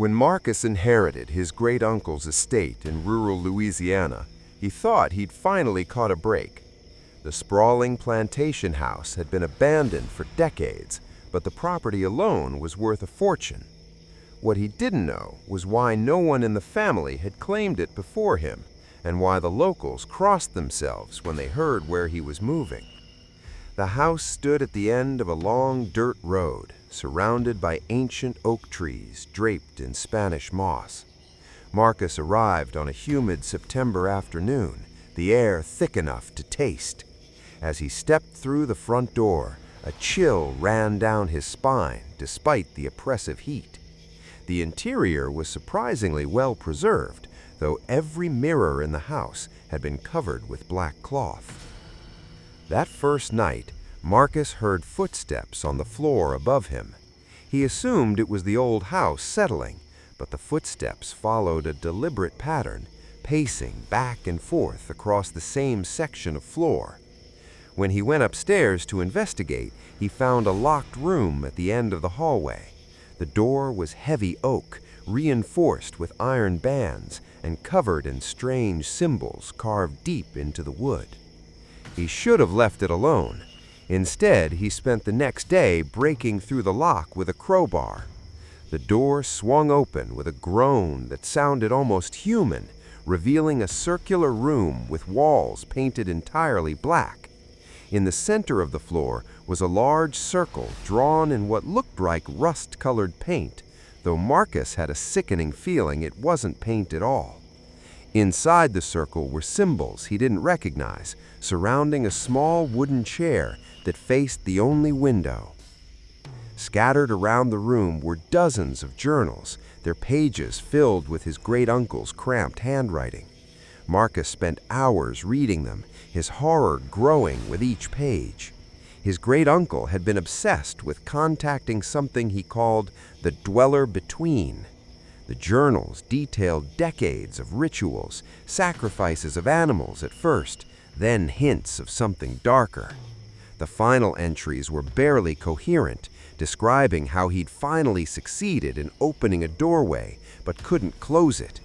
When Marcus inherited his great-uncle's estate in rural Louisiana, he thought he'd finally caught a break. The sprawling plantation house had been abandoned for decades, but the property alone was worth a fortune. What he didn't know was why no one in the family had claimed it before him, and why the locals crossed themselves when they heard where he was moving. The house stood at the end of a long dirt road, surrounded by ancient oak trees draped in Spanish moss. Marcus arrived on a humid September afternoon, the air thick enough to taste. As he stepped through the front door, a chill ran down his spine despite the oppressive heat. The interior was surprisingly well preserved, though every mirror in the house had been covered with black cloth. That first night, Marcus heard footsteps on the floor above him. He assumed it was the old house settling, but the footsteps followed a deliberate pattern, pacing back and forth across the same section of floor. When he went upstairs to investigate, he found a locked room at the end of the hallway. The door was heavy oak, reinforced with iron bands and covered in strange symbols carved deep into the wood. He should have left it alone. Instead, he spent the next day breaking through the lock with a crowbar. The door swung open with a groan that sounded almost human, revealing a circular room with walls painted entirely black. In the center of the floor was a large circle drawn in what looked like rust-colored paint, though Marcus had a sickening feeling it wasn't paint at all. Inside the circle were symbols he didn't recognize, surrounding a small wooden chair that faced the only window. Scattered around the room were dozens of journals, their pages filled with his great-uncle's cramped handwriting. Marcus spent hours reading them, his horror growing with each page. His great-uncle had been obsessed with contacting something he called the Dweller Between. The journals detailed decades of rituals, sacrifices of animals at first, then hints of something darker. The final entries were barely coherent, describing how he'd finally succeeded in opening a doorway, but couldn't close it.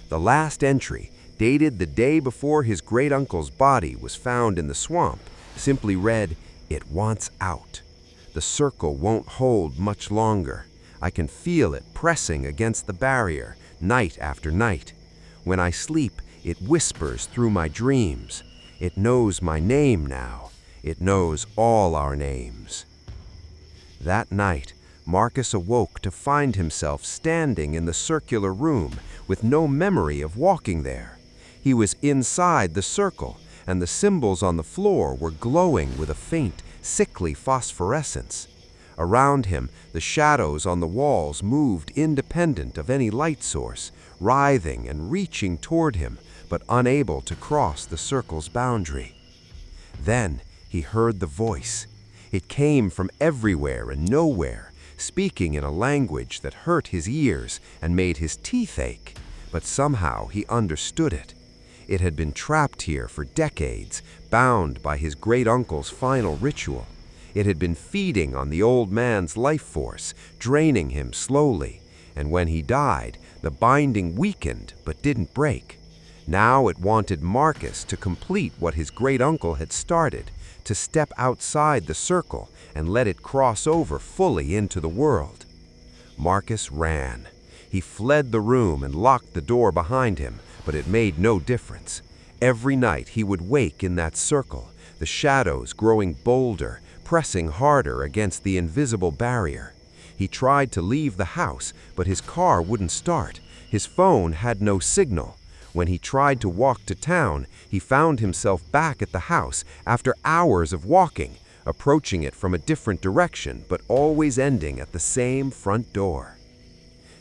The last entry, dated the day before his great-uncle's body was found in the swamp, simply read, "It wants out. The circle won't hold much longer. I can feel it pressing against the barrier, night after night. When I sleep, it whispers through my dreams. It knows my name now. It knows all our names." That night, Marcus awoke to find himself standing in the circular room with no memory of walking there. He was inside the circle, and the symbols on the floor were glowing with a faint, sickly phosphorescence. Around him, the shadows on the walls moved independent of any light source, writhing and reaching toward him, but unable to cross the circle's boundary. Then he heard the voice. It came from everywhere and nowhere, speaking in a language that hurt his ears and made his teeth ache, but somehow he understood it. It had been trapped here for decades, bound by his great-uncle's final ritual. It had been feeding on the old man's life force, draining him slowly, and when he died, the binding weakened but didn't break. Now it wanted Marcus to complete what his great-uncle had started, to step outside the circle and let it cross over fully into the world. Marcus ran. He fled the room and locked the door behind him, but it made no difference. Every night he would wake in that circle, the shadows growing bolder, pressing harder against the invisible barrier. He tried to leave the house, but his car wouldn't start. His phone had no signal. When he tried to walk to town, he found himself back at the house after hours of walking, approaching it from a different direction, but always ending at the same front door.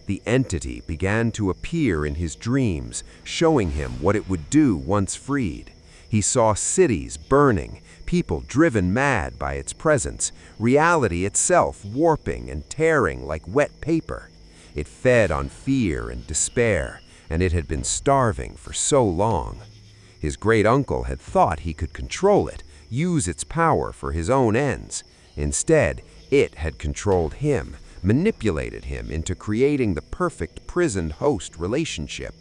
The entity began to appear in his dreams, showing him what it would do once freed. He saw cities burning, people driven mad by its presence, reality itself warping and tearing like wet paper. It fed on fear and despair, and it had been starving for so long. His great-uncle had thought he could control it, use its power for his own ends. Instead, it had controlled him, manipulated him into creating the perfect prison-host relationship.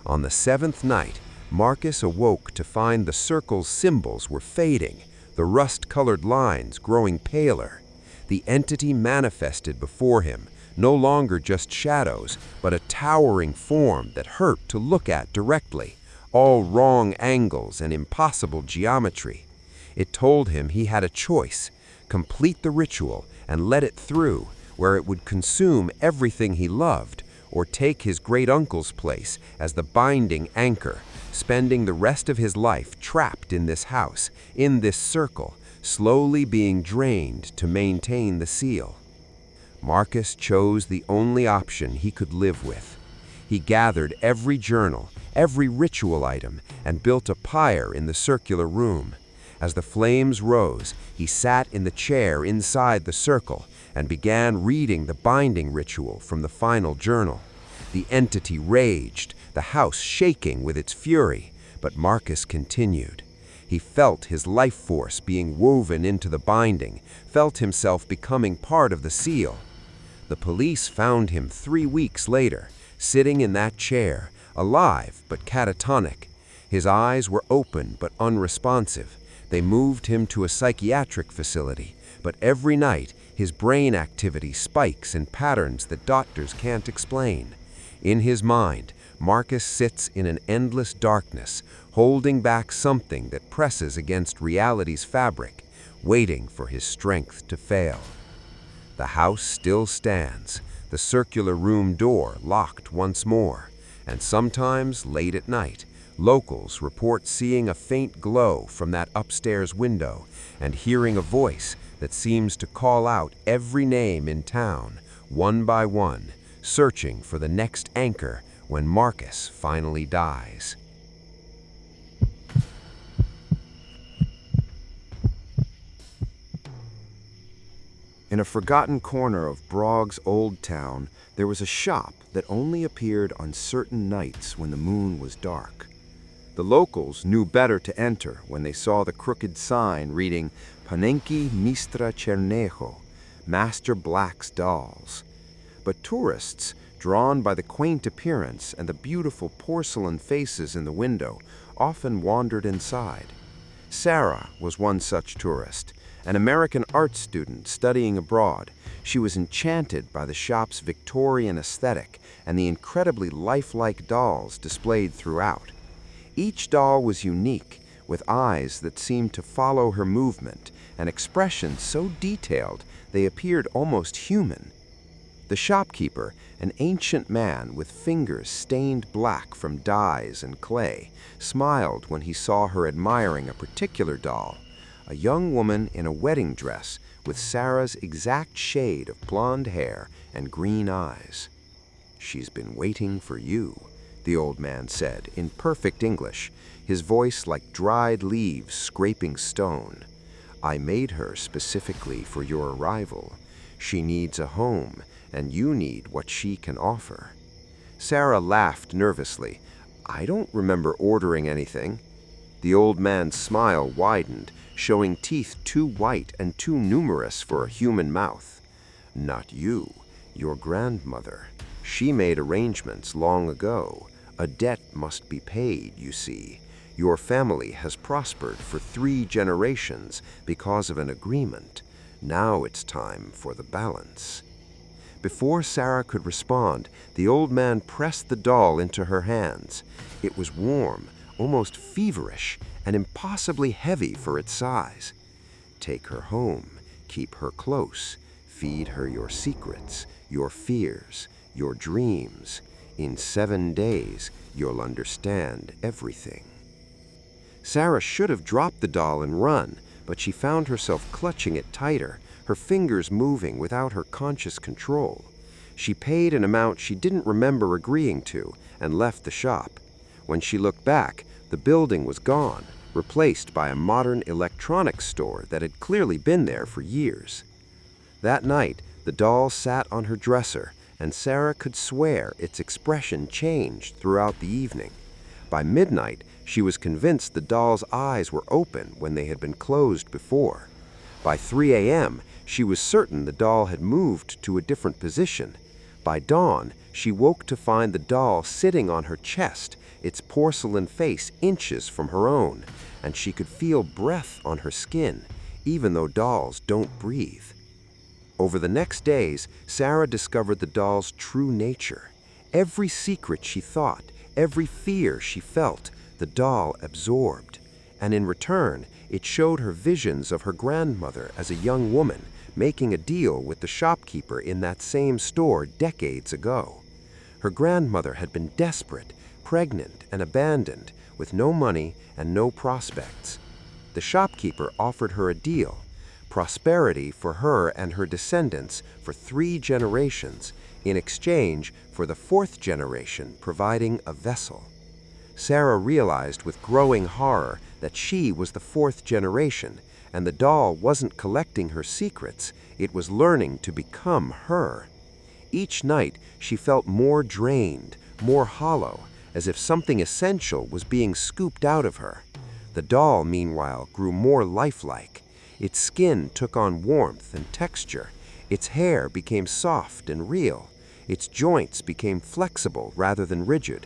On the seventh night, Marcus awoke to find the circle's symbols were fading, the rust-colored lines growing paler. The entity manifested before him, no longer just shadows, but a towering form that hurt to look at directly, all wrong angles and impossible geometry. It told him he had a choice: complete the ritual and let it through, where it would consume everything he loved, or take his great-uncle's place as the binding anchor, spending the rest of his life trapped in this house, in this circle, slowly being drained to maintain the seal. Marcus chose the only option he could live with. He gathered every journal, every ritual item, and built a pyre in the circular room. As the flames rose, he sat in the chair inside the circle and began reading the binding ritual from the final journal. The entity raged, the house shaking with its fury, but Marcus continued. He felt his life force being woven into the binding, felt himself becoming part of the seal. The police found him 3 weeks later, sitting in that chair, alive but catatonic. His eyes were open but unresponsive. They moved him to a psychiatric facility, but every night his brain activity spikes in patterns that doctors can't explain. In his mind, Marcus sits in an endless darkness, holding back something that presses against reality's fabric, waiting for his strength to fail. The house still stands, the circular room door locked once more, and sometimes, late at night, locals report seeing a faint glow from that upstairs window and hearing a voice that seems to call out every name in town, one by one, searching for the next anchor when Marcus finally dies. In a forgotten corner of Prague's old town, there was a shop that only appeared on certain nights when the moon was dark. The locals knew better to enter when they saw the crooked sign reading Panenki Mistra Cernejo, Master Black's Dolls. But tourists, drawn by the quaint appearance and the beautiful porcelain faces in the window, often wandered inside. Sarah was one such tourist, an American art student studying abroad. She was enchanted by the shop's Victorian aesthetic and the incredibly lifelike dolls displayed throughout. Each doll was unique, with eyes that seemed to follow her movement and expressions so detailed they appeared almost human. The shopkeeper, an ancient man with fingers stained black from dyes and clay, smiled when he saw her admiring a particular doll, a young woman in a wedding dress with Sarah's exact shade of blonde hair and green eyes. "She's been waiting for you," the old man said in perfect English, his voice like dried leaves scraping stone. "I made her specifically for your arrival. She needs a home, and you need what she can offer." Sarah laughed nervously. "I don't remember ordering anything." The old man's smile widened, showing teeth too white and too numerous for a human mouth. "Not you, your grandmother. She made arrangements long ago. A debt must be paid, you see. Your family has prospered for 3 generations because of an agreement. Now it's time for the balance." Before Sarah could respond, the old man pressed the doll into her hands. It was warm, almost feverish, and impossibly heavy for its size. "Take her home, keep her close, feed her your secrets, your fears, your dreams. In 7 days, you'll understand everything." Sarah should have dropped the doll and run, but she found herself clutching it tighter, her fingers moving without her conscious control. She paid an amount she didn't remember agreeing to and left the shop. When she looked back, the building was gone, replaced by a modern electronics store that had clearly been there for years. That night, the doll sat on her dresser, and Sarah could swear its expression changed throughout the evening. By midnight, she was convinced the doll's eyes were open when they had been closed before. By 3 a.m., She was certain the doll had moved to a different position. By dawn, she woke to find the doll sitting on her chest, its porcelain face inches from her own, and she could feel breath on her skin, even though dolls don't breathe. Over the next days, Sarah discovered the doll's true nature. Every secret she thought, every fear she felt, the doll absorbed. And in return, it showed her visions of her grandmother as a young woman, making a deal with the shopkeeper in that same store decades ago. Her grandmother had been desperate, pregnant, and abandoned, with no money and no prospects. The shopkeeper offered her a deal: prosperity for her and her descendants for 3 generations, in exchange for the 4th generation providing a vessel. Sarah realized with growing horror that she was the 4th generation, and the doll wasn't collecting her secrets, it was learning to become her. Each night, she felt more drained, more hollow, as if something essential was being scooped out of her. The doll, meanwhile, grew more lifelike. Its skin took on warmth and texture. Its hair became soft and real. Its joints became flexible rather than rigid.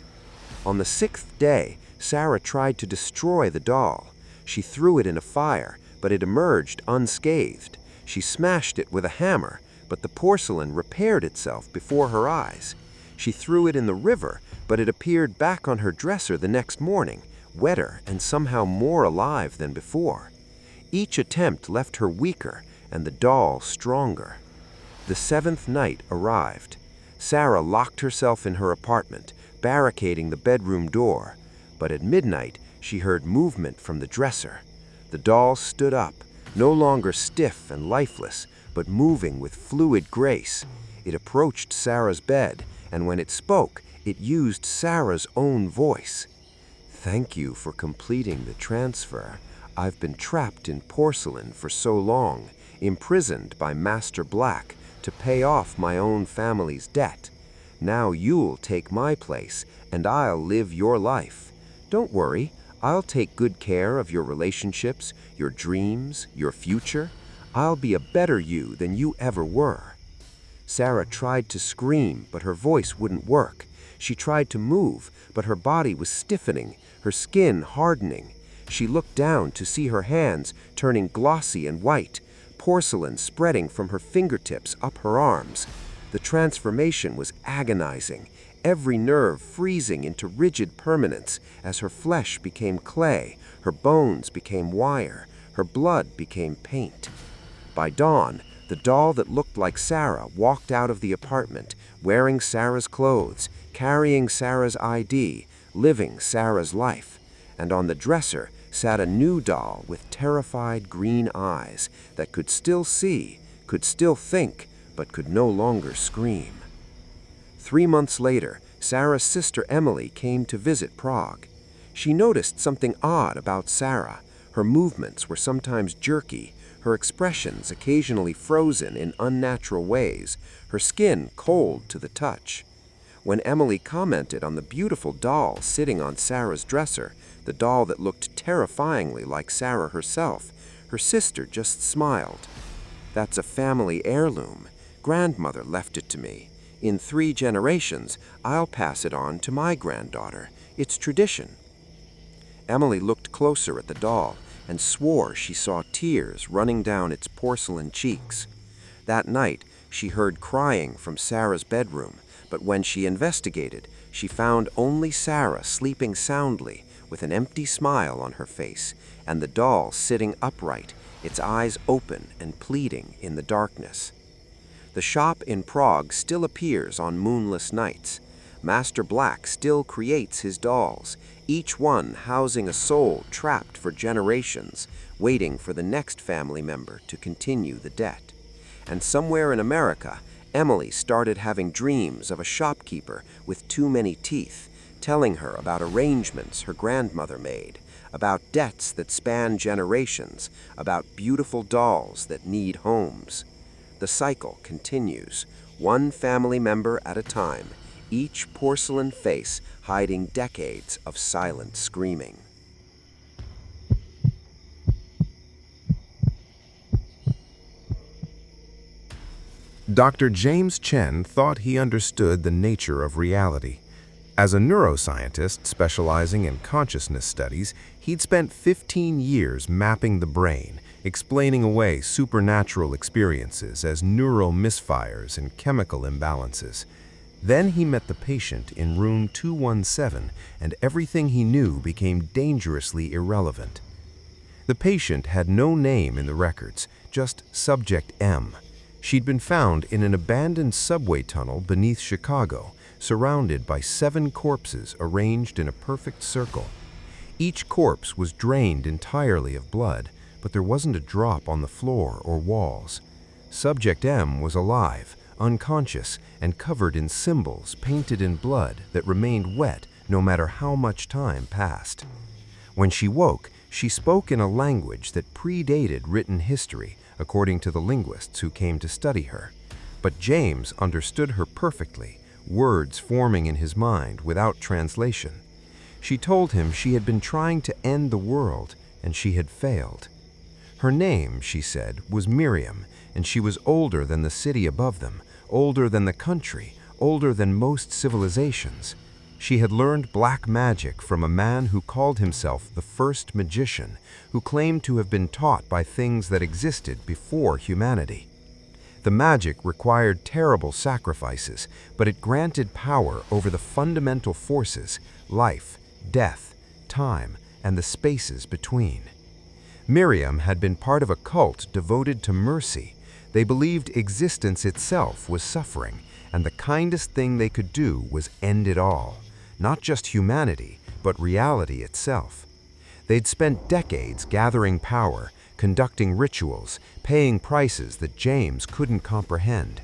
On the 6th day, Sarah tried to destroy the doll. She threw it in a fire, but it emerged unscathed. She smashed it with a hammer, but the porcelain repaired itself before her eyes. She threw it in the river, but it appeared back on her dresser the next morning, wetter and somehow more alive than before. Each attempt left her weaker and the doll stronger. The 7th night arrived. Sarah locked herself in her apartment, barricading the bedroom door. But at midnight, she heard movement from the dresser. The doll stood up, no longer stiff and lifeless, but moving with fluid grace. It approached Sarah's bed, and when it spoke, it used Sarah's own voice. "Thank you for completing the transfer. I've been trapped in porcelain for so long, imprisoned by Master Black to pay off my own family's debt. Now you'll take my place, and I'll live your life. Don't worry, I'll take good care of your relationships, your dreams, your future. I'll be a better you than you ever were." Sarah tried to scream, but her voice wouldn't work. She tried to move, but her body was stiffening, her skin hardening. She looked down to see her hands turning glossy and white, porcelain spreading from her fingertips up her arms. The transformation was agonizing, every nerve freezing into rigid permanence as her flesh became clay, her bones became wire, her blood became paint. By dawn, the doll that looked like Sarah walked out of the apartment, wearing Sarah's clothes, carrying Sarah's ID, living Sarah's life. And on the dresser sat a new doll with terrified green eyes that could still see, could still think, but could no longer scream. 3 months later, Sarah's sister Emily came to visit Prague. She noticed something odd about Sarah. Her movements were sometimes jerky, her expressions occasionally frozen in unnatural ways, her skin cold to the touch. When Emily commented on the beautiful doll sitting on Sarah's dresser, the doll that looked terrifyingly like Sarah herself, her sister just smiled. "That's a family heirloom. Grandmother left it to me. In 3 generations, I'll pass it on to my granddaughter. It's tradition." Emily looked closer at the doll and swore she saw tears running down its porcelain cheeks. That night, she heard crying from Sarah's bedroom, but when she investigated, she found only Sarah sleeping soundly with an empty smile on her face, and the doll sitting upright, its eyes open and pleading in the darkness. The shop in Prague still appears on moonless nights. Master Black still creates his dolls, each one housing a soul trapped for generations, waiting for the next family member to continue the debt. And somewhere in America, Emily started having dreams of a shopkeeper with too many teeth, telling her about arrangements her grandmother made, about debts that span generations, about beautiful dolls that need homes. The cycle continues, one family member at a time, each porcelain face hiding decades of silent screaming. Dr. James Chen thought he understood the nature of reality. As a neuroscientist specializing in consciousness studies, he'd spent 15 years mapping the brain, explaining away supernatural experiences as neural misfires and chemical imbalances. Then he met the patient in room 217, and everything he knew became dangerously irrelevant. The patient had no name in the records, just Subject M. She'd been found in an abandoned subway tunnel beneath Chicago, surrounded by 7 corpses arranged in a perfect circle. Each corpse was drained entirely of blood, but there wasn't a drop on the floor or walls. Subject M was alive, unconscious, and covered in symbols painted in blood that remained wet no matter how much time passed. When she woke, she spoke in a language that predated written history, according to the linguists who came to study her. But James understood her perfectly, words forming in his mind without translation. She told him she had been trying to end the world, and she had failed. Her name, she said, was Miriam, and she was older than the city above them, older than the country, older than most civilizations. She had learned black magic from a man who called himself the first magician, who claimed to have been taught by things that existed before humanity. The magic required terrible sacrifices, but it granted power over the fundamental forces, life, death, time, and the spaces between. Miriam had been part of a cult devoted to mercy. They believed existence itself was suffering, and the kindest thing they could do was end it all. Not just humanity, but reality itself. They'd spent decades gathering power, conducting rituals, paying prices that James couldn't comprehend.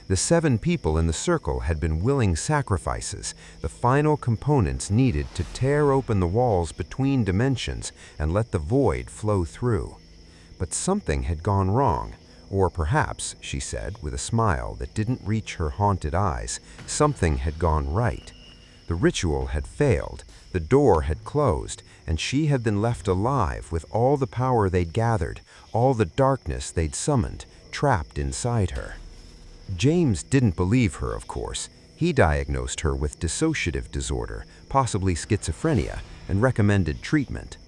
The 7 people in the circle had been willing sacrifices, the final components needed to tear open the walls between dimensions and let the void flow through. But something had gone wrong, or perhaps, she said with a smile that didn't reach her haunted eyes, something had gone right. The ritual had failed, the door had closed, and she had been left alive with all the power they'd gathered, all the darkness they'd summoned, trapped inside her. James didn't believe her, of course. He diagnosed her with dissociative disorder, possibly schizophrenia, and recommended treatment.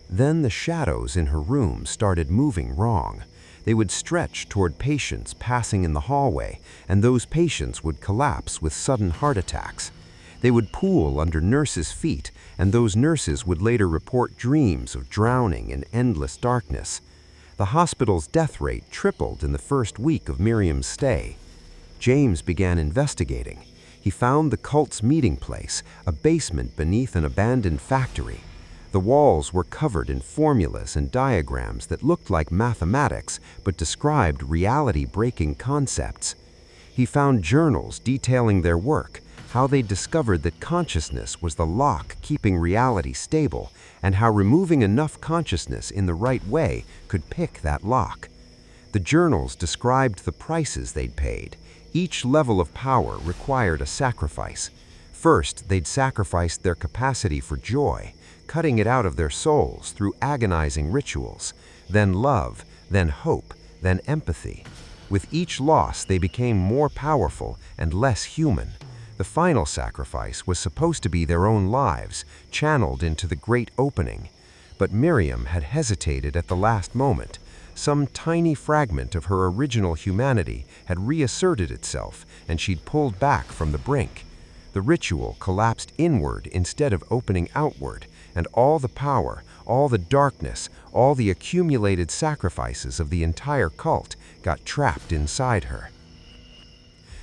Then the shadows in her room started moving wrong. They would stretch toward patients passing in the hallway, and those patients would collapse with sudden heart attacks. They would pool under nurses' feet, and those nurses would later report dreams of drowning in endless darkness. The hospital's death rate tripled in the first week of Miriam's stay. James began investigating. He found the cult's meeting place, a basement beneath an abandoned factory. The walls were covered in formulas and diagrams that looked like mathematics but described reality-breaking concepts. He found journals detailing their work, how they discovered that consciousness was the lock keeping reality stable, and how removing enough consciousness in the right way could pick that lock. The journals described the prices they'd paid. Each level of power required a sacrifice. First, they'd sacrificed their capacity for joy, cutting it out of their souls through agonizing rituals. Then love, then hope, then empathy. With each loss, they became more powerful and less human. The final sacrifice was supposed to be their own lives, channeled into the great opening. But Miriam had hesitated at the last moment. Some tiny fragment of her original humanity had reasserted itself, and she'd pulled back from the brink. The ritual collapsed inward instead of opening outward, and all the power, all the darkness, all the accumulated sacrifices of the entire cult got trapped inside her.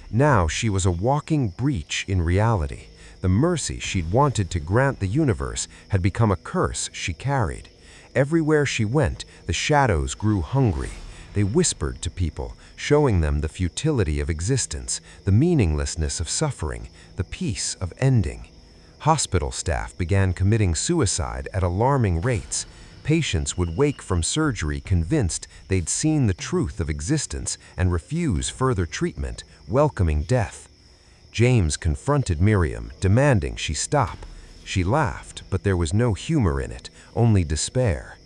Now she was a walking breach in reality. The mercy she'd wanted to grant the universe had become a curse she carried. Everywhere she went, the shadows grew hungry. They whispered to people, showing them the futility of existence, the meaninglessness of suffering, the peace of ending. Hospital staff began committing suicide at alarming rates. Patients would wake from surgery convinced they'd seen the truth of existence and refuse further treatment, welcoming death. James confronted Miriam, demanding she stop. She laughed, but there was no humor in it, only despair.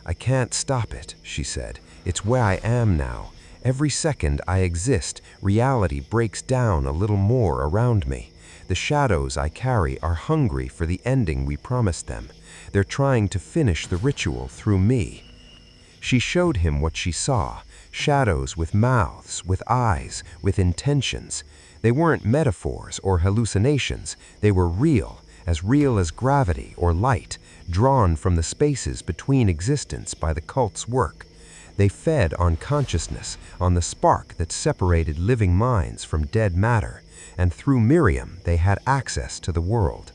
"I can't stop it," she said. "It's where I am now. Every second I exist, reality breaks down a little more around me. The shadows I carry are hungry for the ending we promised them. They're trying to finish the ritual through me." She showed him what she saw, shadows with mouths, with eyes, with intentions. They weren't metaphors or hallucinations, they were real as gravity or light, drawn from the spaces between existence by the cult's work. They fed on consciousness, on the spark that separated living minds from dead matter, and through Miriam they had access to the world.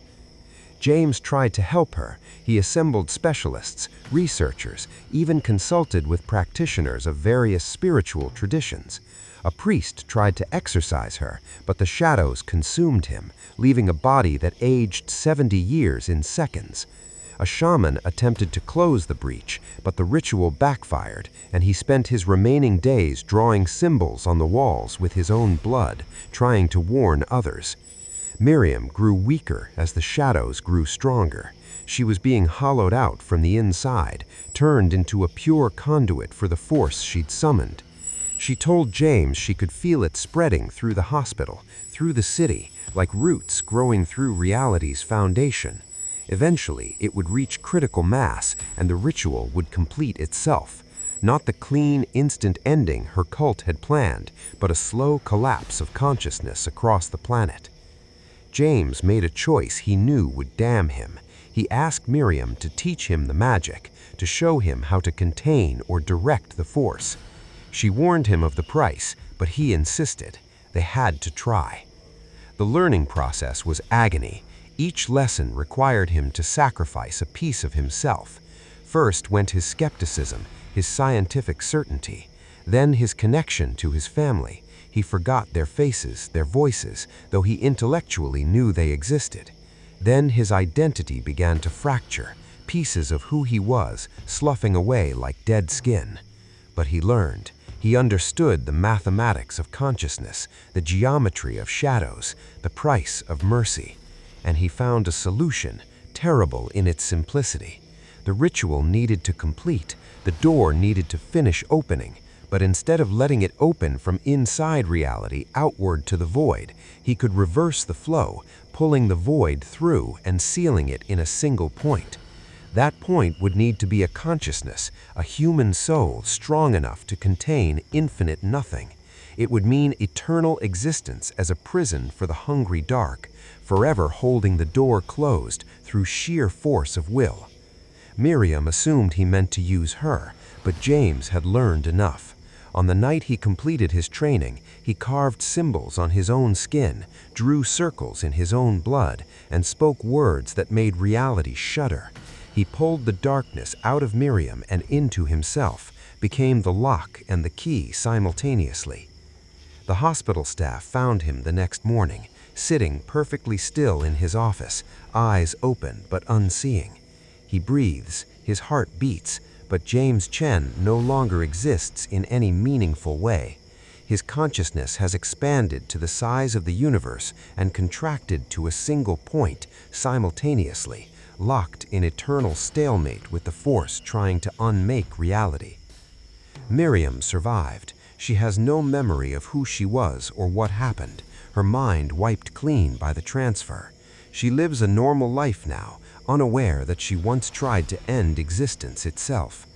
James tried to help her. He assembled specialists, researchers, even consulted with practitioners of various spiritual traditions. A priest tried to exorcise her, but the shadows consumed him, leaving a body that aged 70 years in seconds. A shaman attempted to close the breach, but the ritual backfired, and he spent his remaining days drawing symbols on the walls with his own blood, trying to warn others. Miriam grew weaker as the shadows grew stronger. She was being hollowed out from the inside, turned into a pure conduit for the force she'd summoned. She told James she could feel it spreading through the hospital, through the city, like roots growing through reality's foundation. Eventually, it would reach critical mass, and the ritual would complete itself. Not the clean, instant ending her cult had planned, but a slow collapse of consciousness across the planet. James made a choice he knew would damn him. He asked Miriam to teach him the magic, to show him how to contain or direct the force. She warned him of the price, but he insisted. They had to try. The learning process was agony. Each lesson required him to sacrifice a piece of himself. First went his skepticism, his scientific certainty. Then his connection to his family. He forgot their faces, their voices, though he intellectually knew they existed. Then his identity began to fracture, pieces of who he was sloughing away like dead skin. But he learned. He understood the mathematics of consciousness, the geometry of shadows, the price of mercy. And he found a solution, terrible in its simplicity. The ritual needed to complete, the door needed to finish opening, but instead of letting it open from inside reality outward to the void, he could reverse the flow, pulling the void through and sealing it in a single point. That point would need to be a consciousness, a human soul strong enough to contain infinite nothing. It would mean eternal existence as a prison for the hungry dark, forever holding the door closed through sheer force of will. Miriam assumed he meant to use her, but James had learned enough. On the night he completed his training, he carved symbols on his own skin, drew circles in his own blood, and spoke words that made reality shudder. He pulled the darkness out of Miriam and into himself, became the lock and the key simultaneously. The hospital staff found him the next morning, sitting perfectly still in his office, eyes open but unseeing. He breathes, his heart beats, but James Chen no longer exists in any meaningful way. His consciousness has expanded to the size of the universe and contracted to a single point simultaneously, locked in eternal stalemate with the force trying to unmake reality. Miriam survived. She has no memory of who she was or what happened, her mind wiped clean by the transfer. She lives a normal life now, unaware that she once tried to end existence itself.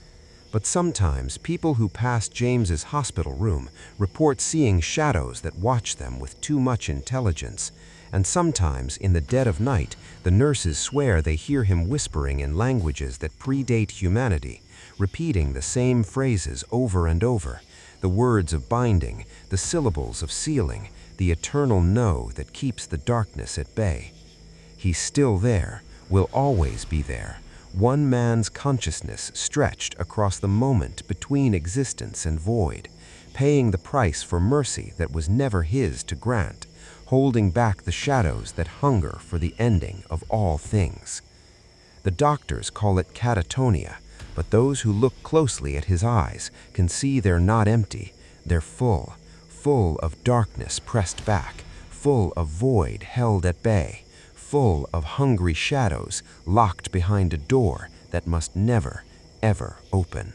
But sometimes people who pass James's hospital room report seeing shadows that watch them with too much intelligence, and sometimes in the dead of night, the nurses swear they hear him whispering in languages that predate humanity, repeating the same phrases over and over, the words of binding, the syllables of sealing, the eternal no that keeps the darkness at bay. He's still there, will always be there, one man's consciousness stretched across the moment between existence and void, paying the price for mercy that was never his to grant, holding back the shadows that hunger for the ending of all things. The doctors call it catatonia, but those who look closely at his eyes can see they're not empty, they're full, full of darkness pressed back, full of void held at bay, full of hungry shadows locked behind a door that must never, ever open.